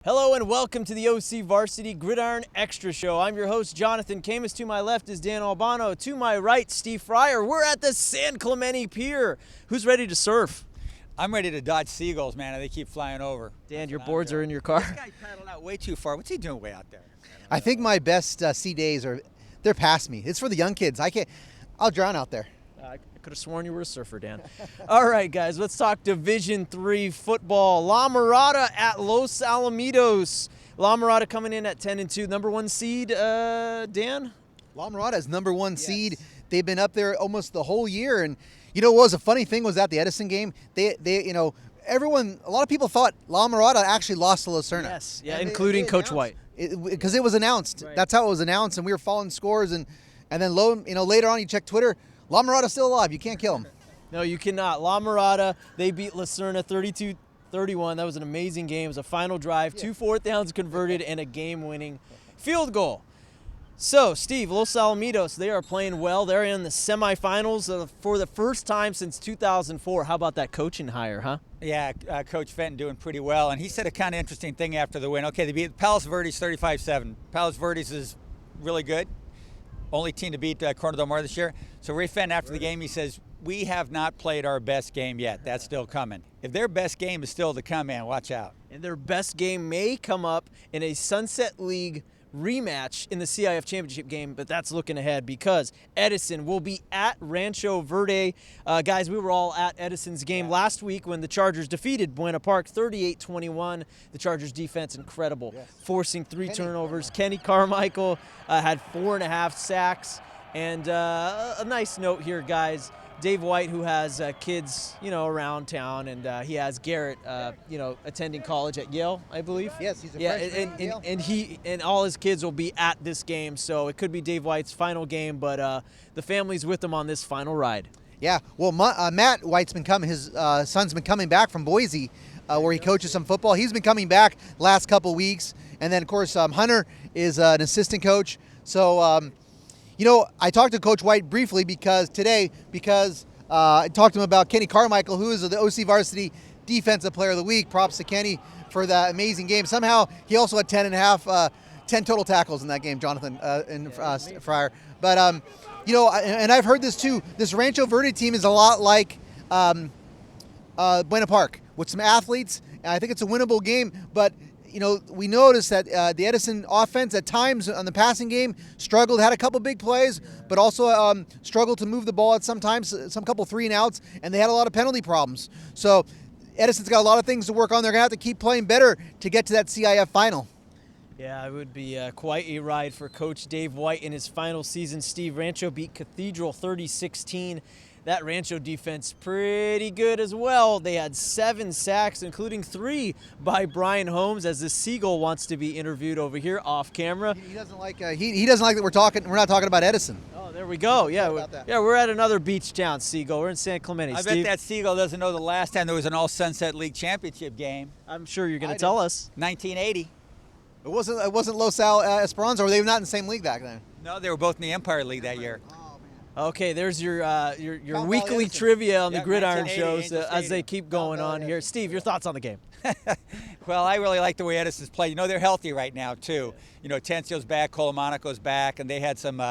Hello and welcome to the OCVarsity Gridiron Extra Show. I'm your host, Jonathan Khamis. To my left is Dan Albano. To my right, Steve Fryer. We're at the San Clemente Pier. Who's ready to surf? I'm ready to dodge seagulls, man. They keep flying over. Dan, your boards are in your car? This guy paddled out way too far. What's he doing way out there? I think my best sea days they're past me. It's for the young kids. I'll drown out there. I could have sworn you were a surfer, Dan. All right, guys, let's talk Division III football. La Mirada at Los Alamitos. La Mirada coming in at 10-2. Number one seed, Dan? La Mirada is number one seed. They've been up there almost the whole year. And you know what was a funny thing was at the Edison game, a lot of people thought La Mirada actually lost to Lucerna. Yes, yeah, including Coach White. Because it was announced. Right. That's how it was announced, and we were following scores, and then later on you check Twitter, La Mirada's still alive. You can't kill them. No, you cannot. La Mirada, they beat Lucerna 32-31. That was an amazing game. It was a final drive, 2 fourth downs converted, and a game-winning field goal. So, Steve, Los Alamitos, they are playing well. They're in the semifinals for the first time since 2004. How about that coaching hire, huh? Yeah, Coach Fenton doing pretty well. And he said a kind of interesting thing after the win. Okay, they beat Palos Verdes 35-7. Palos Verdes is really good. Only team to beat Corona del Mar this year. So Ray Fenton, after the game, he says, we have not played our best game yet. That's still coming. If their best game is still to come, man, watch out. And their best game may come up in a Sunset League rematch in the CIF championship game, but that's looking ahead because Edison will be at Rancho Verde. Guys, we were all at Edison's game last week when the Chargers defeated Buena Park 38-21. The Chargers defense incredible, forcing 3 turnovers. Kenny Carmichael had 4.5 sacks. And a nice note here, guys. Dave White, who has kids, around town, and he has Garrett, attending college at Yale, I believe. Yes, he's a freshman at Yale. And he and all his kids will be at this game, so it could be Dave White's final game, but the family's with him on this final ride. Yeah, well, Matt White's been coming. His son's been coming back from Boise, where he coaches some football. He's been coming back last couple weeks, and then of course Hunter is an assistant coach. So. I talked to Coach White briefly because I talked to him about Kenny Carmichael, who is the OCVarsity Defensive Player of the Week. Props to Kenny for that amazing game. Somehow he also had 10 total tackles in that game, Jonathan Fryer. But, and I've heard this too. This Rancho Verde team is a lot like Buena Park with some athletes. I think it's a winnable game, but we noticed that the Edison offense at times on the passing game struggled, had a couple big plays, but also struggled to move the ball at sometimes, some couple 3-and-outs, and they had a lot of penalty problems. So Edison's got a lot of things to work on. They're going to have to keep playing better to get to that CIF final. Yeah, it would be quite a ride for Coach Dave White in his final season. Steve, Rancho beat Cathedral 30-16. That Rancho defense pretty good as well. They had 7 sacks, including 3 by Brian Holmes, as the Seagull wants to be interviewed over here off camera. He doesn't like he doesn't like that we're not talking about Edison. Oh, there we go. Yeah, we're at another beach town, Seagull. We're in San Clemente. I Steve? bet that Seagull doesn't know the last time there was an All-Sunset League championship game. I'm sure you're going to tell us. 1980. It wasn't Los Esperanza, or they were not in the same league back then. No, they were both in the Empire League that year. Okay, there's your weekly trivia on the Gridiron shows as they keep going on here. Steve, your thoughts on the game? Well, I really like the way Edison's played. They're healthy right now, too. Tencio's back, Colomanico's back, and they had some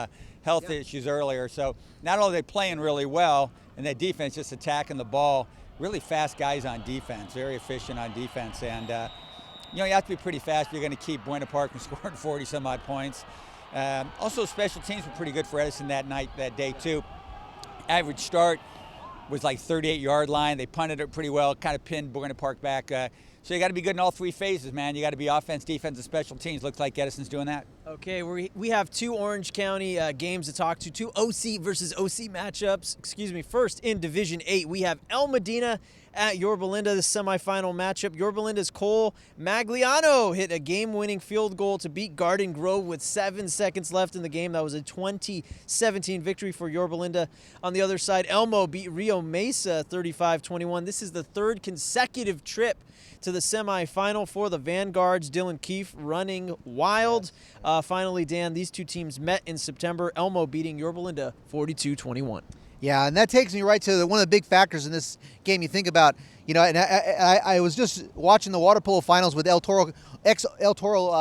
health issues earlier. So not only are they playing really well, and their defense just attacking the ball, really fast guys on defense, very efficient on defense. And, you have to be pretty fast if you're going to keep Buena Park from scoring 40-some-odd points. Also, special teams were pretty good for Edison that day, too. Average start was like 38-yard line. They punted it pretty well, kind of pinned Buena Park back. So you got to be good in all 3 phases, man. You got to be offense, defense, and special teams. Looks like Edison's doing that. Okay, we have 2 Orange County games to talk to, 2 OC versus OC matchups. First, in Division 8, we have El Modena at Yorba, the semifinal matchup. Yorba Cole Magliano hit a game-winning field goal to beat Garden Grove with 7 seconds left in the game. That was a 2017 victory for Yorba. On the other side, Elmo beat Rio Mesa 35-21. This is the 3rd consecutive trip to the semifinal for the Vanguards. Dylan Keefe running wild. Finally, Dan, these 2 teams met in September. Elmo beating Yorba 42-21. Yeah, and that takes me right to one of the big factors in this game. You think about, and I was just watching the water polo finals with El Toro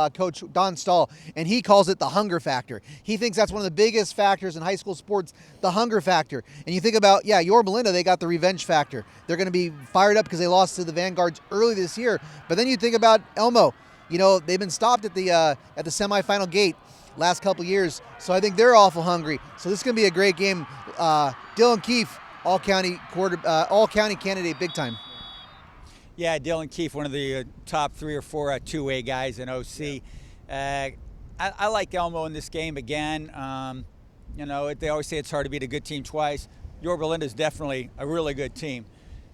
coach Don Stahl, and he calls it the hunger factor. He thinks that's one of the biggest factors in high school sports, the hunger factor. And you think about, Yorba, they got the revenge factor. They're going to be fired up because they lost to the Vanguards early this year. But then you think about Elmo. They've been stopped at the semifinal gate last couple years, so I think they're awful hungry. So this is going to be a great game. Dylan Keefe, all county candidate, big time. Yeah, Dylan Keefe, one of the top 3 or 4 2A guys in OC. I like Elmo in this game again. They always say it's hard to beat a good team twice. Yorba is definitely a really good team.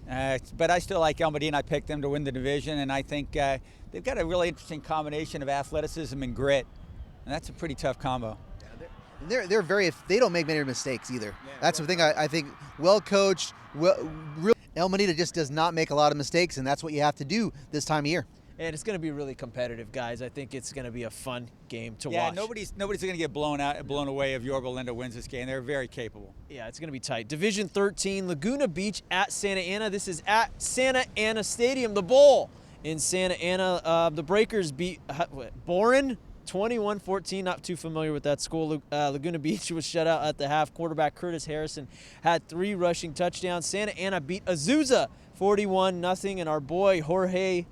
But I still like El Modena. I picked them to win the division, and I think they've got a really interesting combination of athleticism and grit, and that's a pretty tough combo. They're they don't make many mistakes either. That's the thing. I think well coached. El Modena just does not make a lot of mistakes, and that's what you have to do this time of year. And it's going to be really competitive, guys. I think it's going to be a fun game to watch. Yeah, nobody's going to get blown away if Yorba wins this game. They're very capable. Yeah, it's going to be tight. Division 13, Laguna Beach at Santa Ana. This is at Santa Ana Stadium, the Bowl in Santa Ana. The Breakers beat Boren 21-14. Not too familiar with that school. Laguna Beach was shut out at the half. Quarterback Curtis Harrison had 3 rushing touchdowns. Santa Ana beat Azusa 41-0, and our boy Jorge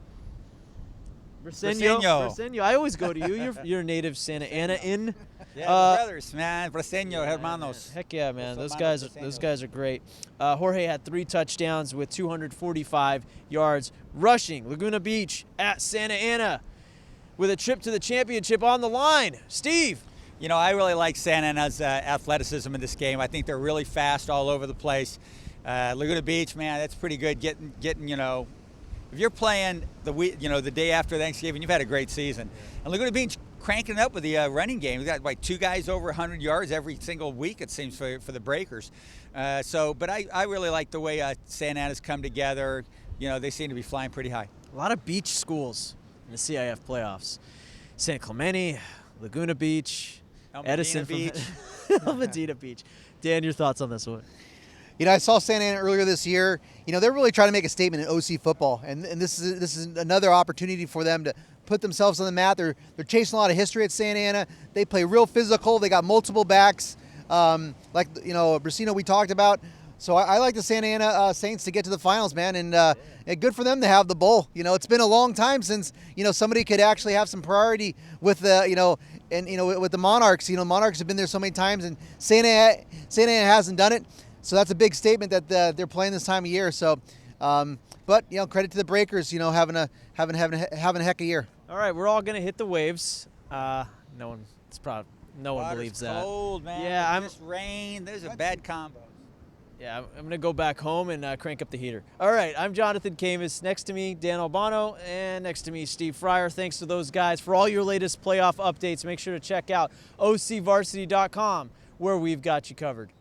Briseño. I always go to you. You're native Santa Ana in. Yeah, brothers, man. Briseño, hermanos. Heck yeah, man. Those guys are great. Jorge had 3 touchdowns with 245 yards rushing. Laguna Beach at Santa Ana with a trip to the championship on the line. Steve. I really like Santa Ana's athleticism in this game. I think they're really fast all over the place. Laguna Beach, man, that's pretty good. Getting if you're playing the day after Thanksgiving, you've had a great season. And Laguna Beach cranking it up with the running game. We got 2 guys over 100 yards every single week, it seems, for the Breakers. But I really like the way Santa Ana's come together. They seem to be flying pretty high. A lot of beach schools in the CIF playoffs. San Clemente, Laguna Beach, Edison Beach. El Modena Beach. Dan, your thoughts on this one? I saw Santa Ana earlier this year. They're really trying to make a statement in OC football, and this is another opportunity for them to put themselves on the map. They're chasing a lot of history at Santa Ana. They play real physical. They got multiple backs, Brasino we talked about. So I like the Santa Ana Saints to get to the finals, man, and good for them to have the bowl. It's been a long time since somebody could actually have some priority with with the Monarchs. Monarchs have been there so many times, and Santa Ana hasn't done it. So that's a big statement that they're playing this time of year. So, but credit to the Breakers, having a heck of a year. All right, we're all gonna hit the waves. No one believes that. Cold, man. Yeah, just rain. There's a bad combo. Yeah, I'm gonna go back home and crank up the heater. All right, I'm Jonathan Khamis. Next to me, Dan Albano, and next to me, Steve Fryer. Thanks to those guys for all your latest playoff updates. Make sure to check out OCVarsity.com, where we've got you covered.